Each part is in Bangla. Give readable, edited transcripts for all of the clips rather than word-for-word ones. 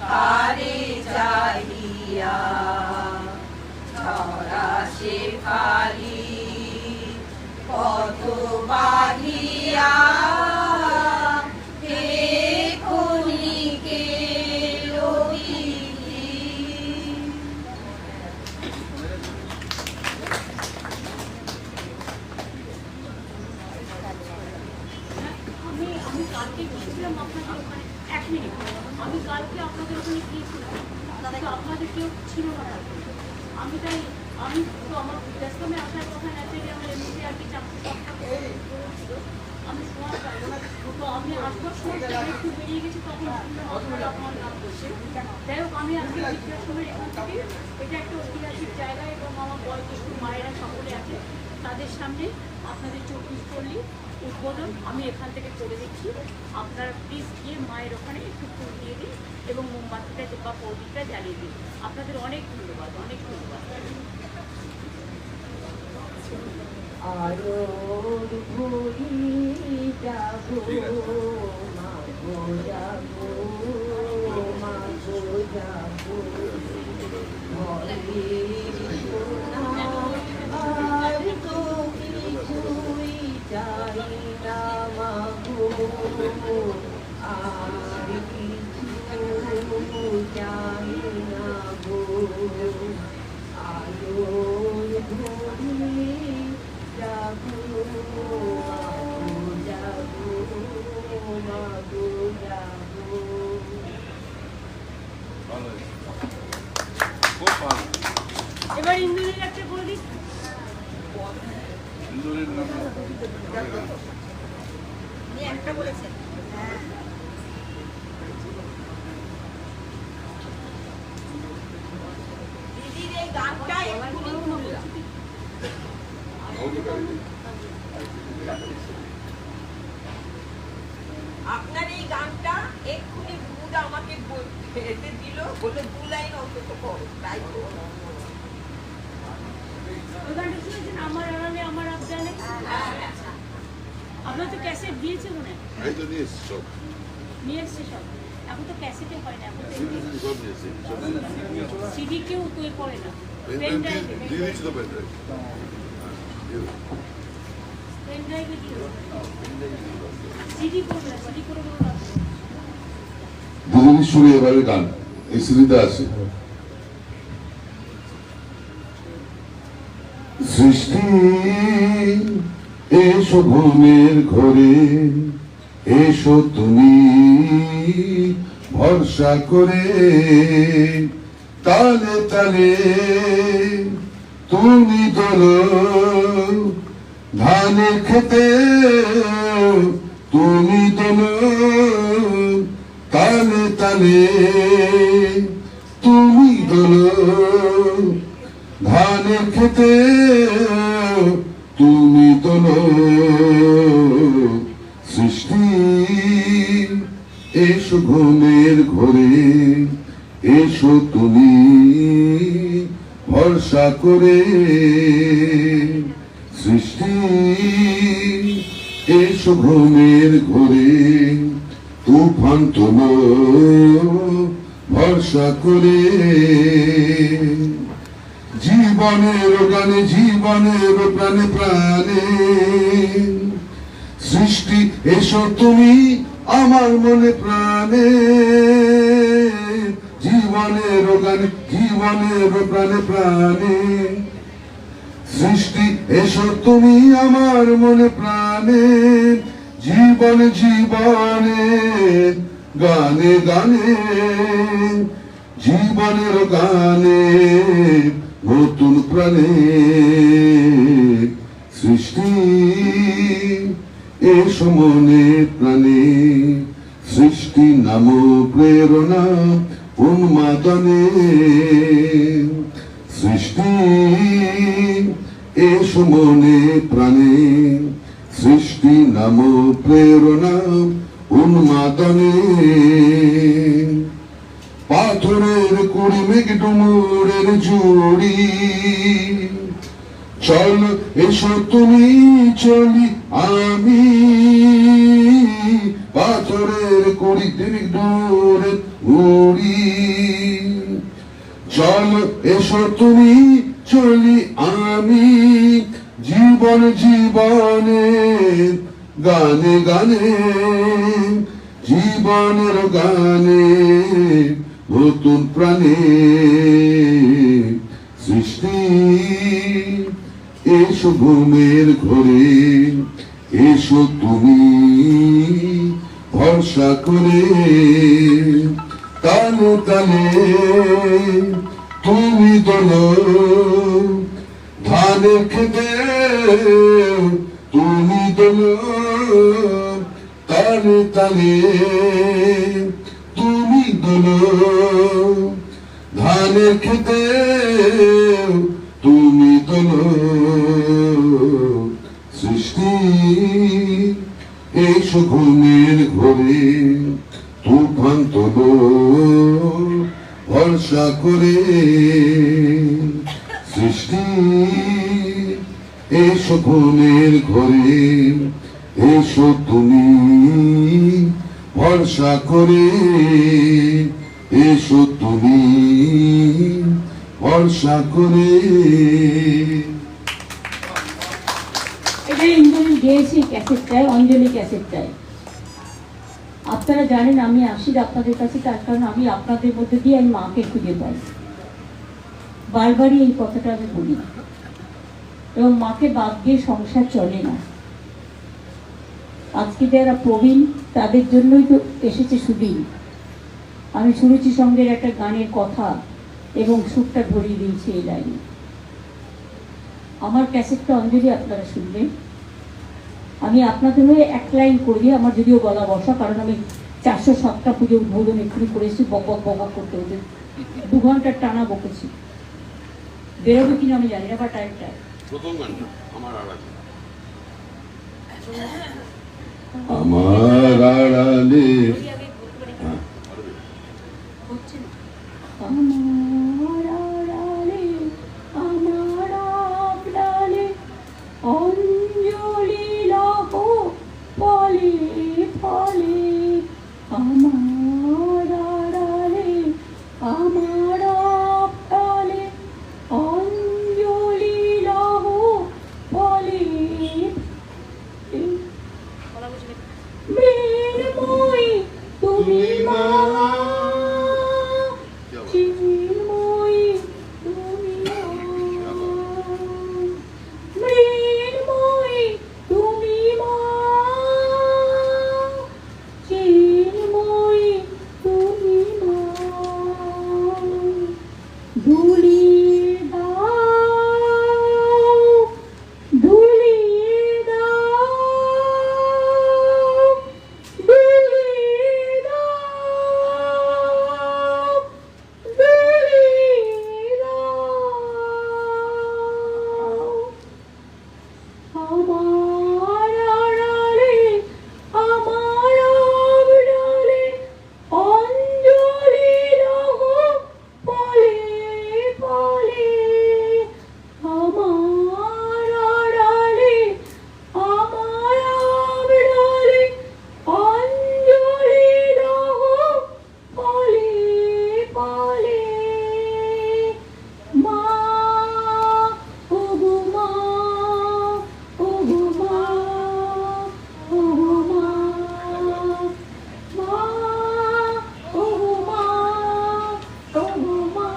হারে চাহিয়া ছড়া শেফালি কত বাহিয়া হে ক্ষণিকে লবিধি। আমি কালকে গিয়েছিলাম আপনাদের ওখানে, 1 মিনিট, আমি কালকে আপনাদের ওখানে গিয়েছিলাম, আপনাদের কেউ ছিল না। আমি তাই আমি তো আমার ব্যস্তমে আসার কথা না, থেকে আমার এমনিতে আর কি চাকরি আমি শোয়া পাই না, তো আমি আসবার সময় একটু বেরিয়ে গেছি, তখন আমার নাম বলছে। যাই হোক, আমি আজকে জিজ্ঞাসার সময় এখান থেকে, এটা একটা ঐতিহাসিক জায়গা এবং আমার বয়োজ্যেষ্ঠ মায়েরা সকলে আছে, তাদের সামনে আপনাদের 24 পল্লী উদ্বোধন আমি এখান থেকে করে দিচ্ছি। আপনারা প্লিজ গিয়ে মায়ের ওখানে একটু ফুল দিয়ে দিন এবং মোমবাতিটা বা প্রদীপটা জ্বালিয়ে দিন। আপনাদের অনেক ধন্যবাদ, অনেক ধন্যবাদ। আরো ভুলি যাবো মাগো যাবো মাগো যাবো আর তো কিছুই চাই না মাগো, আর কিছু চাই না গো। আলো ভুলি যাবো যাবো মাগো যাবো। এবার ইন্দুরের একটা করে দিন। একটা বলেছেন, হ্যাঁ দিদির এই গানটা এক্ষুনি শুনলাম। আপনার এই গানটা এক্ষুনি বুধ আমাকে এতে দিল, বললো 2 লাইন অন্তত পড়ো, তাই তো ওই গানটা শুনেছেন, আমার আড়ালে আমার আবদালে? আপনার তো ক্যাসেট দিয়েছে মনে হয়, নিয়ে এসছে সব। এখন তো ক্যাসেটে হয় না, এখন সিডি কেউ তৈরি করে না, পেন ড্রাইভে সিডি করবে, সিডি করে দুদিনই সুরে এবারে গান এই সিরিজে আছে। সৃষ্টি এসো ঘুমের ঘরে, এসো তুমি ভরসা করে, তালে তালে তুমি দোলো ধানের খেতে, তুমি দোলো তালে তালে, তুমি দোলো ধানের খেতে, তুমি দোলো। সৃষ্টি এসো ঘুমের ঘরে, এসো তুমি ভরসা করে, সৃষ্টি এসো ঘুমের ঘরে, তুফান তোলো ভরসা করে। জীবনের গানে জীবনের প্রাণে প্রাণে, সৃষ্টি এসো তুমি আমার মনে প্রাণে, জীবনের গানে জীবনের প্রাণে প্রাণে, সৃষ্টি এসো তুমি আমার মনে প্রাণে, জীবন জীবনে গানে গানে, জীবনের গানে নতুন প্রাণে, সৃষ্টি এসো মনে প্রাণে, সৃষ্টি নাম প্রেরণা উন্মাদনে, সৃষ্টি এসো মনে প্রাণে, সৃষ্টি নাম প্রেরণা উন্মাদনে। পাথরের কুড়ি মেঘ ডুমুরের জুড়ি, চল এসো তুমি চলি আমি, পাথরের করি দিক দূরে উড়ি চলো এসো তুমি চলি আমি জীবন জীবনে গানে গানে জীবনের গানে নতুন প্রাণে সৃষ্টি এসো ঘুমের ঘরে এসো তুমি ভরসা করে তালে তালে তুমি দোলো ধানের খেতে তুমি দোলো তালে তালে তুমি দোলো ধানের খেতে তুমি দোলো সৃষ্টি এসো ঘুমের ঘরে তুফান তোলো ভরসা করে সৃষ্টি এসো ঘুমের ঘরে এসো তুমি ভরসা করে এসো তুমি ভরসা করে এটা ইন্দ্রনীল গেয়েছি ক্যাসেটটায়, অঞ্জলি ক্যাসেটটায়। আপনারা জানেন আমি আসি আপনাদের কাছে তার কারণ আমি আপনাদের মধ্যে দিয়ে আমি মাকে খুঁজে পাই। বারবারই এই কথাটা আমি বলি এবং মাকে বাদ দিয়ে সংসার চলে না। আজকে যারা প্রবীণ তাদের জন্যই তো এসেছে সুদিন। আমি সুরুচি সঙ্গের একটা গানের কথা এবং সুরটা ধরিয়ে দিয়েছি এই লাইনে। আমার ক্যাসেটটা অঞ্জলি আপনারা শুনবেন। আমি আপনাদের হয়ে এক লাইন করে দিই, আমার যদিও গলা বসা, কারণ আমি 407টা পুজো উদ্বোধন এক্ষুনি করেছি, বক বক করতে হতে 2 ঘন্টার টানা বকেছি। বেরোবে কিনা আমি জানি না, বা টাইমটা প্রথম গানটা আমার আড়ালে আমার আড়ালে হচ্ছে না। আমার আড়ালে আমার আড়ালে অঞ্জলি লহ ফলে ফলে আমার আড়ালে আমার আড়ালে অঞ্জলি লহ ফলে মৃন্ময়ী তুমি মা চিন্ময়ী তুমি মা মৃন্ময়ী তুমি মা চিন্ময়ী তুমি মা ধুলি দাও ধুলি দাও ধুলি দাও ধুলি দাও আমার আড়ালে আমার আড়ালে অঞ্জলি লহ ফলে ফলে আমার আড়ালে আমার আড়ালে অঞ্জলি লহ ফলে ফলে মা ওগো মা ওগো মা ওগো মা মা ওগো মা ওগো মা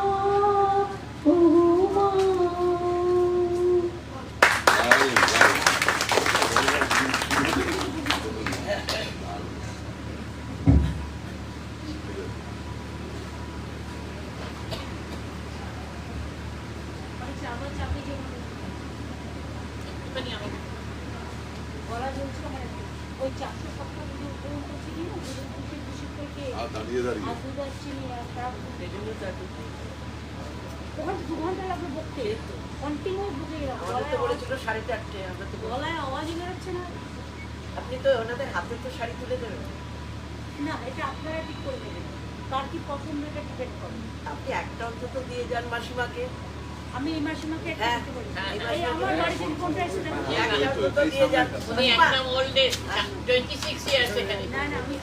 ওগো মা। ওই 407টা পুজো উদ্বোধন করছি কি না, দাঁড়িয়ে দাঁড়িয়ে ওখানে 2 ঘন্টা লাগবে বকতে, কন্টিনিউ বুঝে গেলাম। আমাদের তো বলেছিল 4:30, আমরা তো গলায় আওয়াজই বেরোচ্ছে না। আপনি তো ওনাদের হাতে তো শাড়ি তুলে দেবেন। না, এটা আপনারা ঠিক করে নেবেন, কার কি পছন্দ এটা ডিপেন্ড করে। আপনি একটা অন্তত দিয়ে যান মাসিমাকে। আমি এই মাসিমাকে একটা হ্যাঁ, দিতে পারি। হ্যাঁ, এই আমার বাড়িতে কোনটা এসে দেখো। একটা অন্তত দিয়ে যান। উনি একদম ওল্ড এজ 26 ইয়ার্স এখানে না না, আমি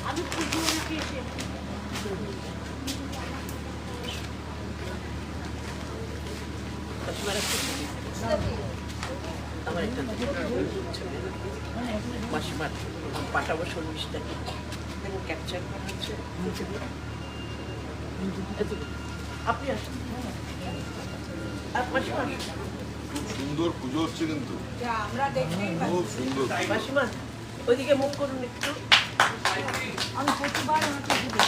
আমি খুশি হয়ে পেয়েছি। আমার একটা মাসিমার পাঠাবো সন্নিষ্টাকে ক্যাপচার করা হচ্ছে। আপনি আসুন মাসিমা। সুন্দর পুজো হচ্ছে কিন্তু আমরা দেখতেই খুব সুন্দর মাসিমা ওইদিকে মুখ করুন একটু। আমি প্রতিবার ওনাকে দেখি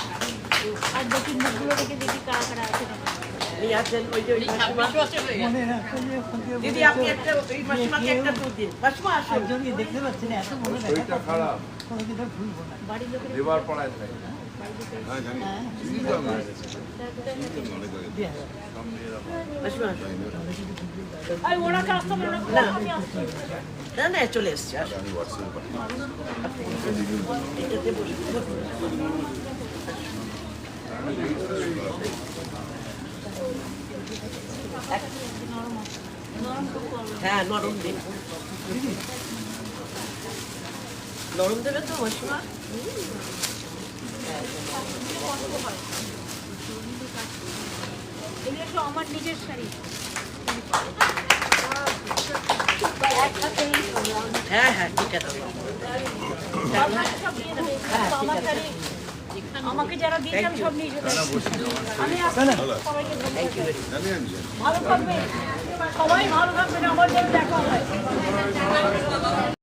আর দেখি মুখগুলো দেখে দেখি কারা কারা আছে। নিয়ে আসেন ওই যে ওই মাসিমা। দিদি আপনি একটা ওই মাসিমাকে একটা দুধ দিন। মাসিমা আসুন। দেখতে পাচ্ছি না, এত মনে শরীরটা খারাপ কোনোদিন আর ভুলবো না। বাড়ির লোকের দেবার পড়ায় নাই হ্যাঁ জানি চিনি তো আমি অনেক আগে সামনে এরকম মাসিমা আসুন। আর ওনাকে আসতে বলে না। আমি আসছি। না না চলে এসছি আসুন। আমি হোয়াটসঅ্যাপে পাঠাই এটাতে বসে হ্যাঁ নরম দিন। নরম দেবে তো মাসিমা? এগুলো সব আমার নিজের শাড়ি। হ্যাঁ হ্যাঁ ঠিক আছে। আপনাকে সব দিয়ে দেবে। আমার শাড়ি আমাকে যারা দিয়েছে আমি সব নিয়ে যেতে আমি আসছি সবাইকে ধন্যবাদ। Thank you. জানি আমি জানি ভালো থাকবে সবাই, ভালো থাকবেন, আবার যেন দেখা হয়।